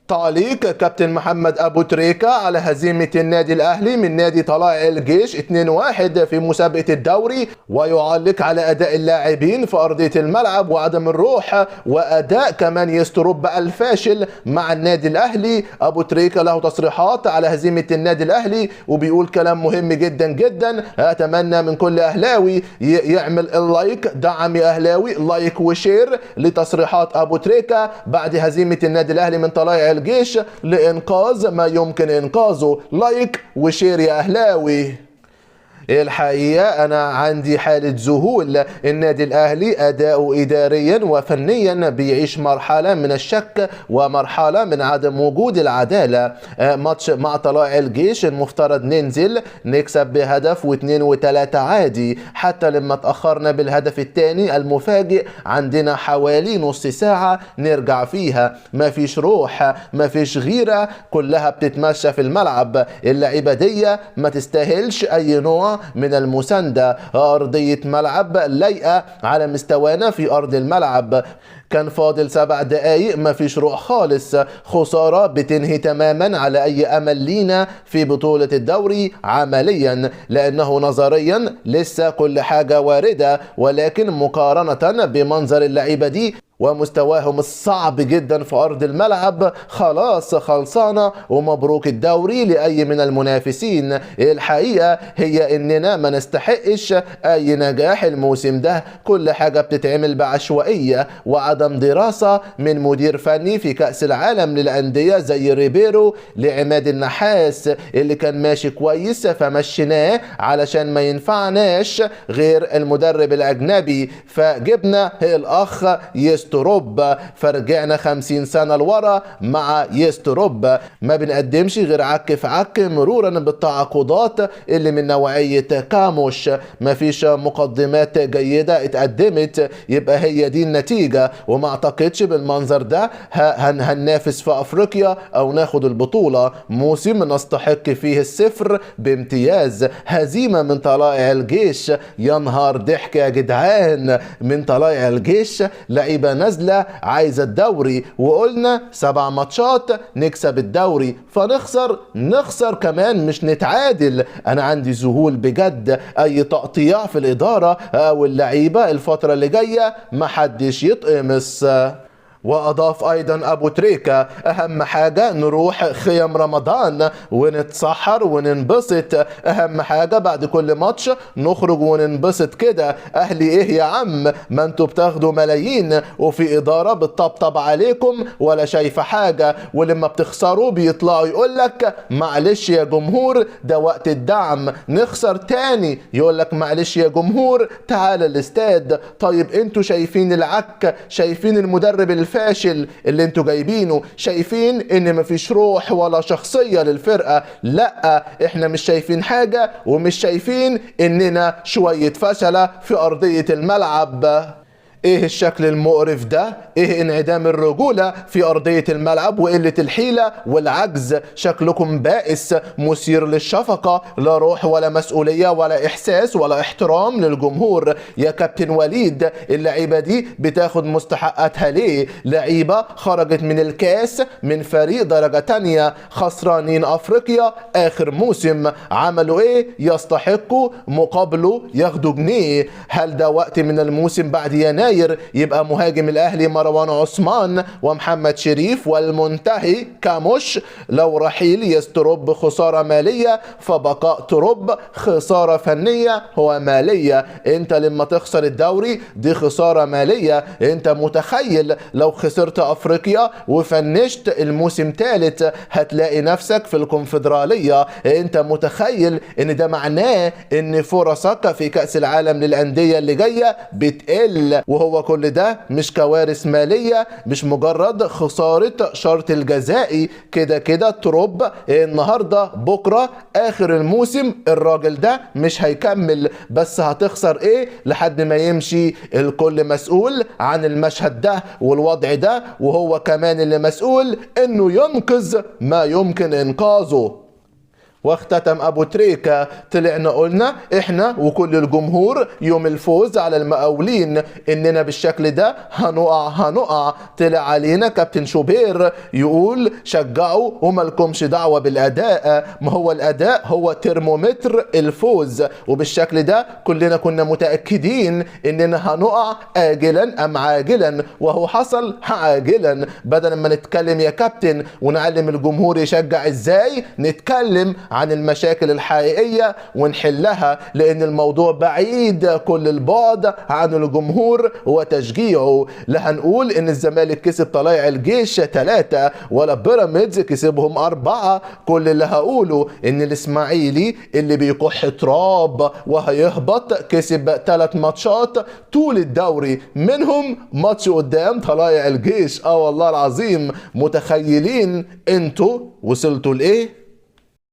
تعليق كابتن محمد أبو تريكة على هزيمة النادي الأهلي من نادي طلائع الجيش 2-1 في مسابقة الدوري، ويعلق على أداء اللاعبين في أرضية الملعب وعدم الروح وأداء كمان يستروب الفاشل مع النادي الأهلي. أبو تريكة له تصريحات على هزيمة النادي الأهلي وبيقول كلام مهم جدا جدا. أتمنى من كل أهلاوي يعمل اللايك، دعم يا أهلاوي، لايك وشير لتصريحات أبو تريكة بعد هزيمة النادي الأهلي من طلائع الجيش لإنقاذ ما يمكن إنقاذه. لايك وشير يا أهلاوي. الحقيقة أنا عندي حالة ذهول. النادي الأهلي أداؤه إداريا وفنيا بيعيش مرحلة من الشك ومرحلة من عدم وجود العدالة. ماتش مع طلائع الجيش المفترض ننزل نكسب بهدف واثنين وثلاثة عادي، حتى لما تأخرنا بالهدف الثاني المفاجئ عندنا حوالي نص ساعة نرجع فيها. ما فيش روح، ما فيش غيرة، كلها بتتمشى في الملعب. اللعيبة دي ما تستاهلش أي نوع من المساندة. أرضية ملعب لايقة على مستوانا في أرض الملعب. كان فاضل 7 دقايق، مفيش روح خالص. خسارة بتنهي تماما على أي أمل لينا في بطولة الدوري عمليا، لأنه نظريا لسه كل حاجة واردة، ولكن مقارنة بمنظر اللعيبة دي ومستواهم الصعب جدا في أرض الملعب خلاص خلصانة ومبروك الدوري لأي من المنافسين. الحقيقة هي إننا ما نستحقش أي نجاح الموسم ده. كل حاجة بتتعمل بعشوائية وعدم دراسة من مدير فني في كأس العالم للأندية زي ريبيرو لعماد النحاس اللي كان ماشي كويس فمشيناه علشان ما ينفعناش غير المدرب الأجنبي، فجبنا الأخ يستروب، فرجعنا 50 سنة لورا مع يستروب. ما بنقدمش غير عك في عك مرورا بالتعاقدات اللي من نوعية كاموش. مفيش مقدمات جيدة اتقدمت، يبقى هي دي النتيجة. وما اعتقدش بالمنظر ده هننافس في افريقيا او ناخد البطولة. موسم نستحق فيه الصفر بامتياز. هزيمة من طلائع الجيش، يا نهار ضحك يا جدعان. من طلائع الجيش لعيبة نازلة عايزة الدوري، وقلنا 7 ماتشات نكسب الدوري، نخسر كمان مش نتعادل. انا عندي ذهول بجد. اي تقطيع في الادارة او اللعيبة الفترة اللي جاية محدش يتقمص. وأضاف أيضا أبو تريكة أهم حاجة نروح خيم رمضان ونتسحر وننبسط. أهم حاجة بعد كل ماتش نخرج وننبسط كده. أهلي إيه يا عم؟ ما انتوا بتاخدوا ملايين وفي إدارة بتطبطب عليكم ولا شايفة حاجة، ولما بتخسروا بيطلعوا يقولك معلش يا جمهور ده وقت الدعم. نخسر تاني يقولك معلش يا جمهور تعال الاستاد. طيب انتوا شايفين العك، شايفين المدرب الفاشل اللي انتوا جايبينه، شايفين ان مفيش روح ولا شخصية للفرقة. لا، احنا مش شايفين حاجة ومش شايفين اننا شوية فشلة في ارضية الملعب. ايه الشكل المقرف ده؟ ايه انعدام الرجولة في ارضية الملعب وقلة الحيلة والعجز؟ شكلكم بائس مثير للشفقة، لا روح ولا مسؤولية ولا احساس ولا احترام للجمهور. يا كابتن وليد اللعيبة دي بتاخد مستحقاتها ليه؟ لعيبة خرجت من الكاس من فريق درجة تانية، خسرانين افريقيا اخر موسم، عملوا ايه؟ يستحقوا مقابله ياخدوا جنيه. هل ده وقت من الموسم بعد يناير يبقى مهاجم الاهلي مروان عثمان ومحمد شريف والمنتهي كاموش؟ لو رحيل يستروب خسارة مالية فبقاء تروب خسارة فنية ومالية. انت لما تخسر الدوري دي خسارة مالية. انت متخيل لو خسرت افريقيا وفنشت الموسم 3 هتلاقي نفسك في الكونفدرالية؟ انت متخيل ان ده معناه ان فرصك في كأس العالم للأندية اللي جاية بتقل؟ وهو كل ده مش كوارث مالية، مش مجرد خسارة شرط الجزائي. كده كده تروب النهاردة بكرة آخر الموسم الراجل ده مش هيكمل، بس هتخسر ايه لحد ما يمشي؟ الكل مسؤول عن المشهد ده والوضع ده، وهو كمان اللي مسؤول انه ينقذ ما يمكن انقاذه. واختتم ابو تريكة: طلعنا قلنا احنا وكل الجمهور يوم الفوز على المقاولين اننا بالشكل ده هنقع. طلع علينا كابتن شوبير يقول شجعوا ومالكمش دعوة بالاداء، ما هو الاداء هو ترمومتر الفوز، وبالشكل ده كلنا كنا متأكدين اننا هنقع آجلا ام عاجلا، وهو حصل عاجلا. بدل ما نتكلم يا كابتن ونعلم الجمهور يشجع ازاي، نتكلم عن المشاكل الحقيقية ونحلها، لأن الموضوع بعيد كل البعد عن الجمهور وتشجيعه. لا هنقول إن الزمالك كسب طلائع الجيش 3 ولا بيراميدز كسبهم 4. كل اللي هقوله إن الإسماعيلي اللي بيكح تراب وهيهبط كسب 3 ماتشات طول الدوري، منهم ماتش قدام طلائع الجيش. والله العظيم متخيلين انتوا وصلتوا لإيه؟